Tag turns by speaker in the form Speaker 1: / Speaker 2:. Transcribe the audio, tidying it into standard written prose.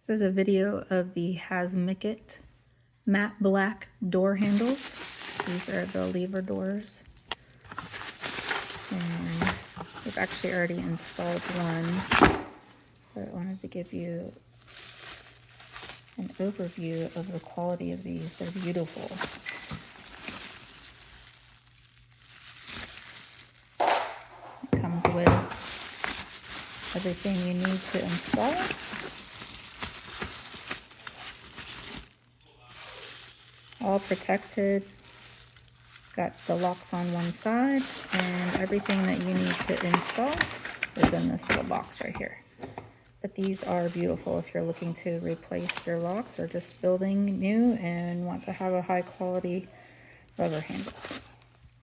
Speaker 1: This is a video of the Hazmikit matte black door handles. These are the lever doors. And we've actually already installed one, but I wanted to give you an overview of the quality of these. They're beautiful. It comes with everything you need to install. All protected. Got the locks on one side, and everything that you need to install is in this little box right here. But these are beautiful if you're looking to replace your locks or just building new and want to have a high quality rubber handle.